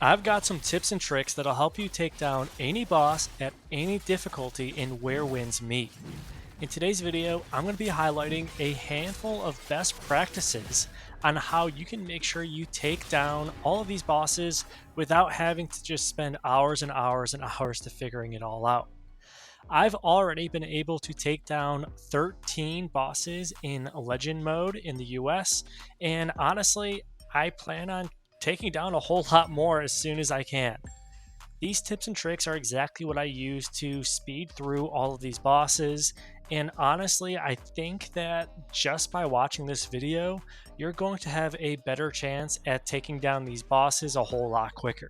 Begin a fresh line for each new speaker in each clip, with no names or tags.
I've got some tips and tricks that'll help you take down any boss at any difficulty in Where Winds Meet. In today's video, I'm going to be highlighting a handful of best practices on how you can make sure you take down all of these bosses without having to just spend hours and hours and hours to figuring it all out. I've already been able to take down 13 bosses in Legend mode in the US, and honestly, I plan on taking down a whole lot more as soon as I can. These tips and tricks are exactly what I use to speed through all of these bosses, and honestly, I think that just by watching this video, you're going to have a better chance at taking down these bosses a whole lot quicker.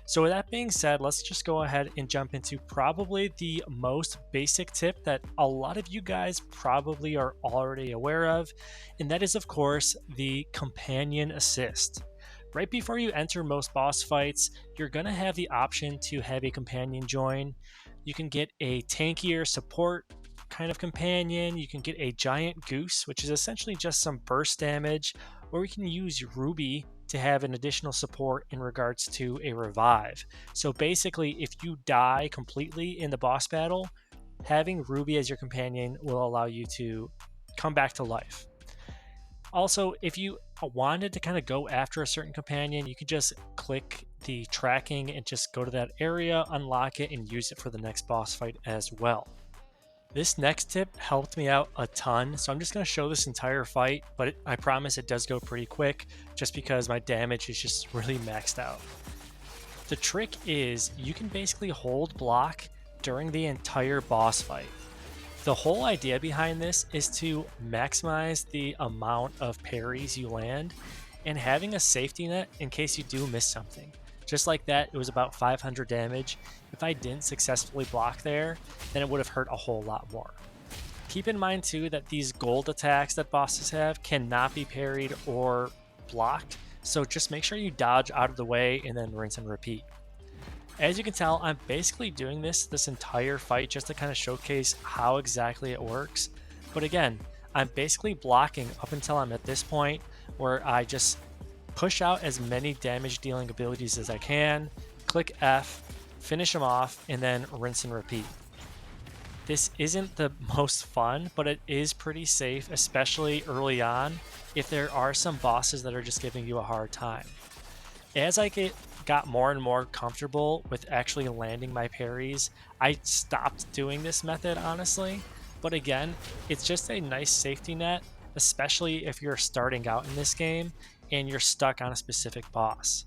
So with that being said, let's just go ahead and jump into probably the most basic tip that a lot of you guys probably are already aware of, and that is of course the companion assist. Right before you enter most boss fights, you're going to have the option to have a companion join. You can get a tankier support kind of companion, you can get a giant goose, which is essentially just some burst damage, or we can use Ruby to have an additional support in regards to a revive. So basically, if you die completely in the boss battle, having Ruby as your companion will allow you to come back to life. Also, if you wanted to kind of go after a certain companion, you could just click the tracking and just go to that area, unlock it, and use it for the next boss fight as well. This next tip helped me out a ton, so I'm just going to show this entire fight, but I promise it does go pretty quick just because my damage is just really maxed out. The trick is you can basically hold block during the entire boss fight. The whole idea behind this is to maximize the amount of parries you land and having a safety net in case you do miss something. Just like that, it was about 500 damage. If I didn't successfully block there, then it would have hurt a whole lot more. Keep in mind too that these gold attacks that bosses have cannot be parried or blocked, so just make sure you dodge out of the way and then rinse and repeat. As you can tell, I'm basically doing this entire fight just to kind of showcase how exactly it works. But again, I'm basically blocking up until I'm at this point where I just push out as many damage dealing abilities as I can, click F, finish them off, and then rinse and repeat. This isn't the most fun, but it is pretty safe, especially early on if there are some bosses that are just giving you a hard time. As I got more and more comfortable with actually landing my parries, I stopped doing this method honestly, but again, it's just a nice safety net, especially if you're starting out in this game and you're stuck on a specific boss.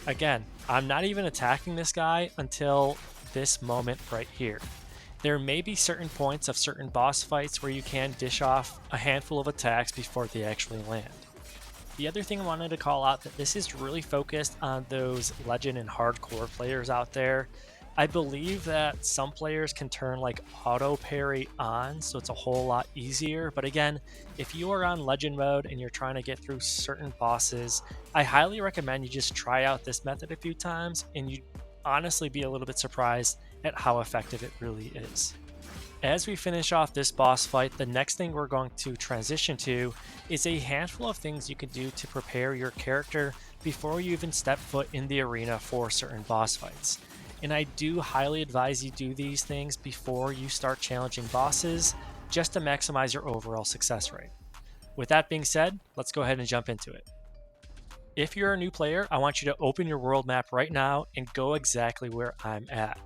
Again, I'm not even attacking this guy until this moment right here. There may be certain points of certain boss fights where you can dish off a handful of attacks before they actually land. The other thing I wanted to call out that this is really focused on those legend and hardcore players out there. I believe that some players can turn like auto parry on, so it's a whole lot easier. But again, if you are on legend mode and you're trying to get through certain bosses, I highly recommend you just try out this method a few times and you'd honestly be a little bit surprised at how effective it really is. As we finish off this boss fight, the next thing we're going to transition to is a handful of things you can do to prepare your character before you even step foot in the arena for certain boss fights. And I do highly advise you do these things before you start challenging bosses, just to maximize your overall success rate. With that being said, let's go ahead and jump into it. If you're a new player, I want you to open your world map right now and go exactly where I'm at.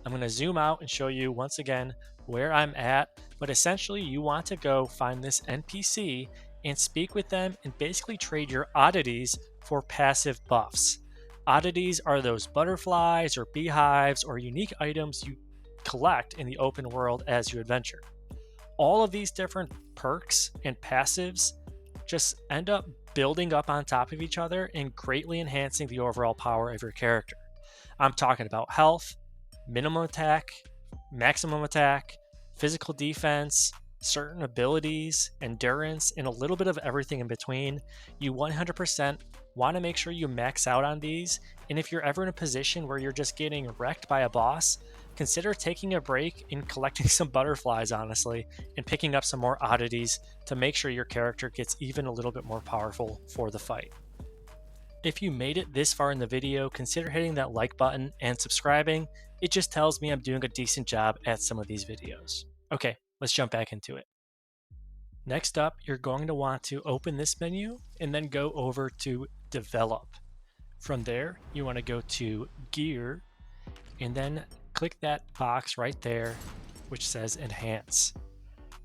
I'm going to zoom out and show you once again where I'm at, but essentially you want to go find this NPC and speak with them and basically trade your oddities for passive buffs. Oddities are those butterflies or beehives or unique items you collect in the open world as you adventure. All of these different perks and passives just end up building up on top of each other and greatly enhancing the overall power of your character. I'm talking about health, minimum attack, maximum attack, physical defense, certain abilities, endurance, and a little bit of everything in between. You 100% want to make sure you max out on these, and if you're ever in a position where you're just getting wrecked by a boss, consider taking a break and collecting some butterflies, honestly, and picking up some more oddities to make sure your character gets even a little bit more powerful for the fight. If you made it this far in the video, consider hitting that like button and subscribing. It just tells me I'm doing a decent job at some of these videos. Okay, let's jump back into it. Next up, you're going to want to open this menu and then go over to Develop. From there, you want to go to Gear and then click that box right there which says Enhance.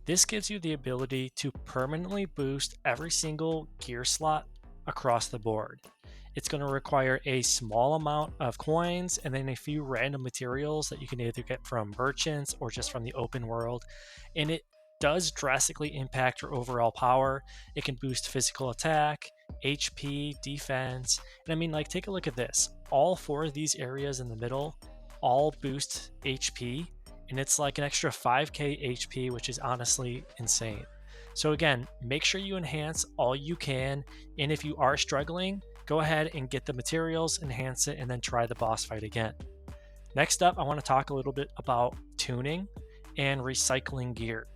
This gives you the ability to permanently boost every single gear slot across the board. It's going to require a small amount of coins and then a few random materials that you can either get from merchants or just from the open world. And it does drastically impact your overall power. It can boost physical attack, HP, defense. And I mean, like, take a look at this. All four of these areas in the middle all boost HP, and it's like an extra 5k HP, which is honestly insane. So again, make sure you enhance all you can, and if you are struggling, go ahead and get the materials, enhance it, and then try the boss fight again. Next up, I want to talk a little bit about tuning and recycling gear.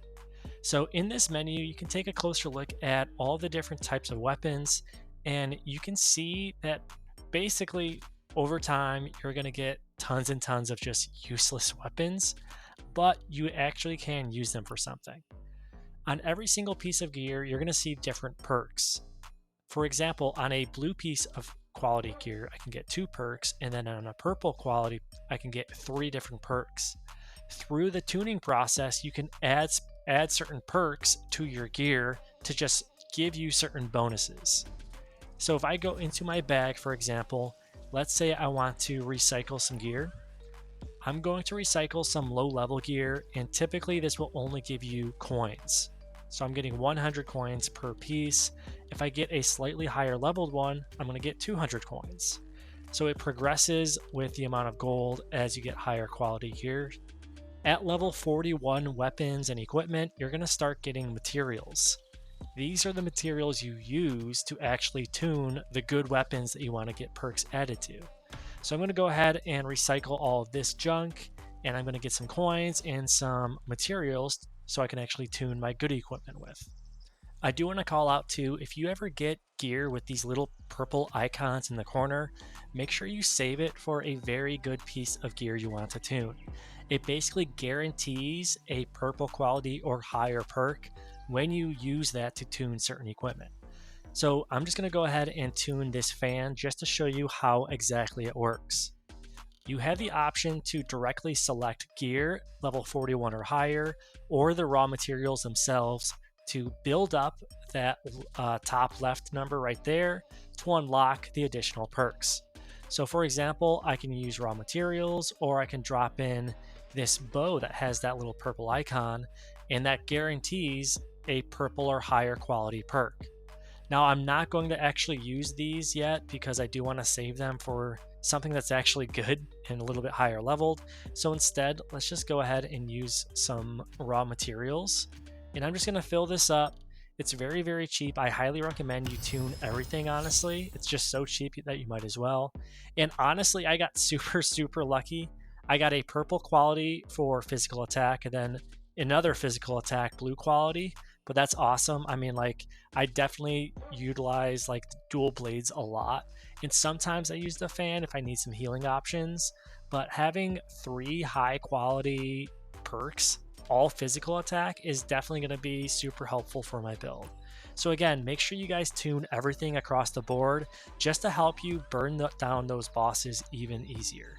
So in this menu, you can take a closer look at all the different types of weapons, and you can see that basically over time, you're going to get tons and tons of just useless weapons, but you actually can use them for something. On every single piece of gear, you're going to see different perks. For example, on a blue piece of quality gear, I can get 2 perks, and then on a purple quality, I can get 3 different perks. Through the tuning process, you can add certain perks to your gear to just give you certain bonuses. So if I go into my bag, for example, let's say I want to recycle some gear. I'm going to recycle some low level gear, and typically this will only give you coins. So I'm getting 100 coins per piece. If I get a slightly higher leveled one, I'm going to get 200 coins. So it progresses with the amount of gold as you get higher quality gear. At level 41 weapons and equipment, you're going to start getting materials. These are the materials you use to actually tune the good weapons that you want to get perks added to. So I'm going to go ahead and recycle all of this junk, and I'm going to get some coins and some materials so I can actually tune my good equipment with. I do want to call out too, if you ever get gear with these little purple icons in the corner, make sure you save it for a very good piece of gear you want to tune. It basically guarantees a purple quality or higher perk when you use that to tune certain equipment. So I'm just going to go ahead and tune this fan just to show you how exactly it works. You have the option to directly select gear level 41 or higher, or the raw materials themselves to build up that top left number right there to unlock the additional perks. So for example, I can use raw materials, or I can drop in this bow that has that little purple icon, and that guarantees a purple or higher quality perk. Now, I'm not going to actually use these yet because I do want to save them for something that's actually good and a little bit higher leveled. So instead, let's just go ahead and use some raw materials. And I'm just going to fill this up. It's very, very cheap. I highly recommend you tune everything, honestly. It's just so cheap that you might as well. And honestly, I got super, super lucky. I got a purple quality for physical attack and then another physical attack blue quality. But that's awesome. I mean, like, I definitely utilize like dual blades a lot. And sometimes I use the fan if I need some healing options. But having 3 high quality perks, all physical attack, is definitely going to be super helpful for my build. So again, make sure you guys tune everything across the board just to help you burn down those bosses even easier.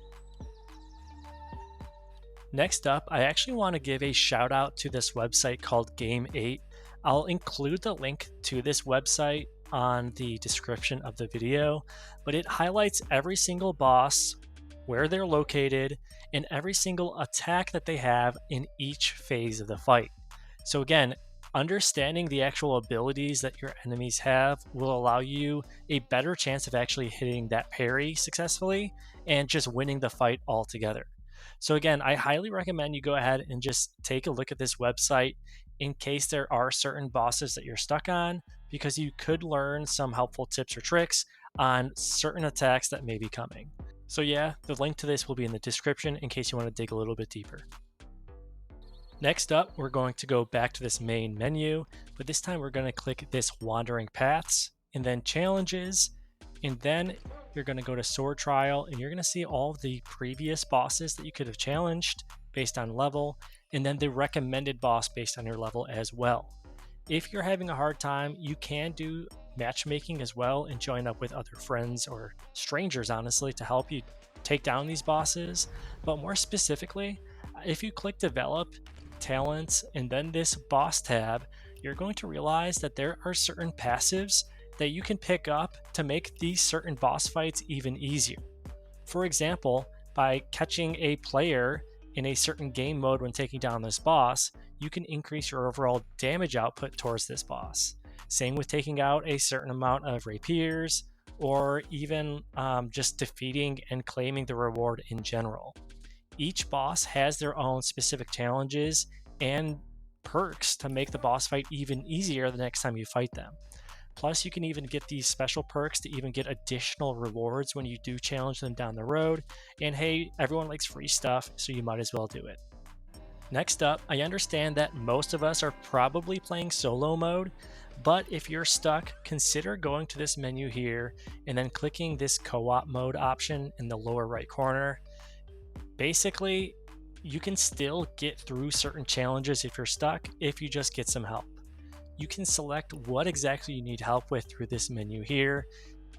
Next up, I actually want to give a shout out to this website called Game 8. I'll include the link to this website on the description of the video, but it highlights every single boss, where they're located, and every single attack that they have in each phase of the fight. So again, understanding the actual abilities that your enemies have will allow you a better chance of actually hitting that parry successfully and just winning the fight altogether. So again, I highly recommend you go ahead and just take a look at this website in case there are certain bosses that you're stuck on, because you could learn some helpful tips or tricks on certain attacks that may be coming. So yeah, the link to this will be in the description in case you want to dig a little bit deeper. Next up, we're going to go back to this main menu, but this time we're going to click this Wandering Paths and then Challenges, And then you're going to go to Sword Trial and you're going to see all of the previous bosses that you could have challenged based on level, and then the recommended boss based on your level as well. If you're having a hard time, you can do matchmaking as well and join up with other friends or strangers, honestly, to help you take down these bosses. But more specifically, if you click Develop, Talents, and then this Boss tab, you're going to realize that there are certain passives that you can pick up to make these certain boss fights even easier. For example, by catching a player in a certain game mode when taking down this boss, you can increase your overall damage output towards this boss. Same with taking out a certain amount of rapiers, or even just defeating and claiming the reward in general. Each boss has their own specific challenges and perks to make the boss fight even easier the next time you fight them. Plus, you can even get these special perks to even get additional rewards when you do challenge them down the road. And hey, everyone likes free stuff, so you might as well do it. Next up, I understand that most of us are probably playing solo mode, but if you're stuck, consider going to this menu here and then clicking this co-op mode option in the lower right corner. Basically, you can still get through certain challenges if you're stuck if you just get some help. You can select what exactly you need help with through this menu here.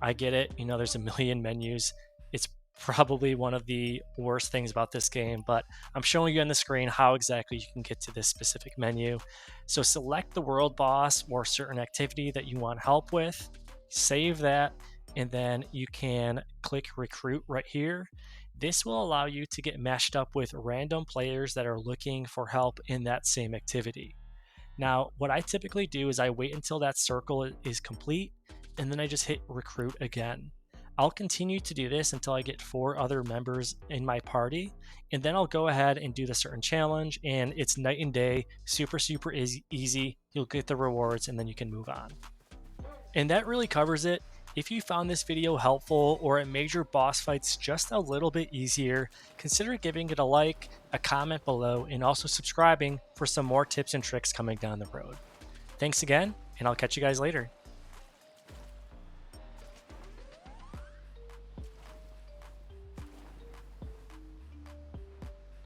I get it, there's a million menus. It's probably one of the worst things about this game, but I'm showing you on the screen how exactly you can get to this specific menu. So select the world boss or certain activity that you want help with, save that, and then you can click recruit right here. This will allow you to get matched up with random players that are looking for help in that same activity. Now, what I typically do is I wait until that circle is complete, and then I just hit recruit again. I'll continue to do this until I get 4 other members in my party, and then I'll go ahead and do the certain challenge, and it's night and day, super easy. You'll get the rewards, and then you can move on. And that really covers it. If you found this video helpful or it made your boss fights just a little bit easier, consider giving it a like, a comment below, and also subscribing for some more tips and tricks coming down the road. Thanks again, and I'll catch you guys later.